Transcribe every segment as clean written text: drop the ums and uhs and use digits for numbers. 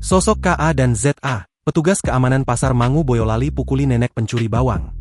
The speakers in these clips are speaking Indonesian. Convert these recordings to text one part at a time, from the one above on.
Sosok KA dan ZA, petugas keamanan Pasar Mangu Boyolali pukuli nenek pencuri bawang.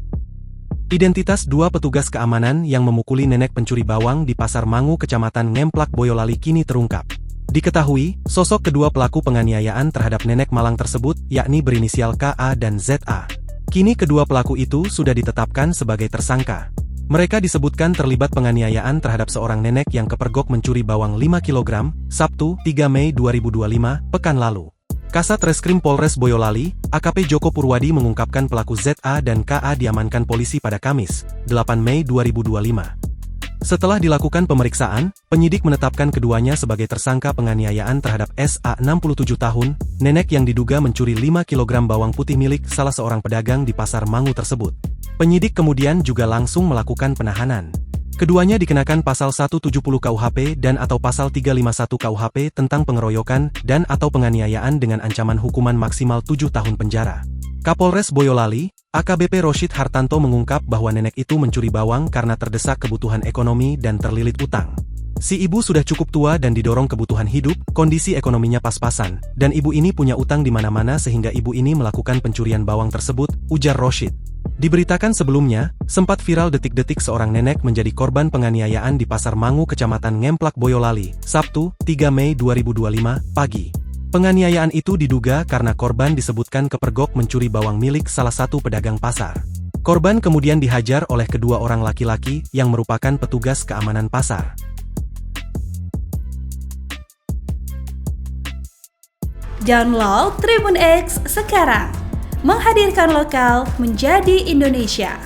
Identitas dua petugas keamanan yang memukuli nenek pencuri bawang di Pasar Mangu Kecamatan Ngemplak Boyolali kini terungkap. Diketahui, sosok kedua pelaku penganiayaan terhadap nenek malang tersebut yakni berinisial KA dan ZA. Kini kedua pelaku itu sudah ditetapkan sebagai tersangka. Mereka disebutkan terlibat penganiayaan terhadap seorang nenek yang kepergok mencuri bawang 5 kg, Sabtu, 3 Mei 2025, pekan lalu. Kasat Reskrim Polres Boyolali, AKP Joko Purwadi mengungkapkan pelaku ZA dan KA diamankan polisi pada Kamis, 8 Mei 2025. Setelah dilakukan pemeriksaan, penyidik menetapkan keduanya sebagai tersangka penganiayaan terhadap SA 67 tahun, nenek yang diduga mencuri 5 kg bawang putih milik salah seorang pedagang di Pasar Mangu tersebut. Penyidik kemudian juga langsung melakukan penahanan. Keduanya dikenakan pasal 170 KUHP dan atau pasal 351 KUHP tentang pengeroyokan dan atau penganiayaan dengan ancaman hukuman maksimal 7 tahun penjara. Kapolres Boyolali, AKBP Roshid Hartanto mengungkap bahwa nenek itu mencuri bawang karena terdesak kebutuhan ekonomi dan terlilit utang. Si ibu sudah cukup tua dan didorong kebutuhan hidup, kondisi ekonominya pas-pasan, dan ibu ini punya utang di mana-mana sehingga ibu ini melakukan pencurian bawang tersebut, ujar Roshid. Diberitakan sebelumnya, sempat viral detik-detik seorang nenek menjadi korban penganiayaan di Pasar Mangu Kecamatan Ngemplak Boyolali, Sabtu, 3 Mei 2025, pagi. Penganiayaan itu diduga karena korban disebutkan kepergok mencuri bawang milik salah satu pedagang pasar. Korban kemudian dihajar oleh kedua orang laki-laki yang merupakan petugas keamanan pasar. Download Tribun X sekarang, menghadirkan lokal menjadi Indonesia.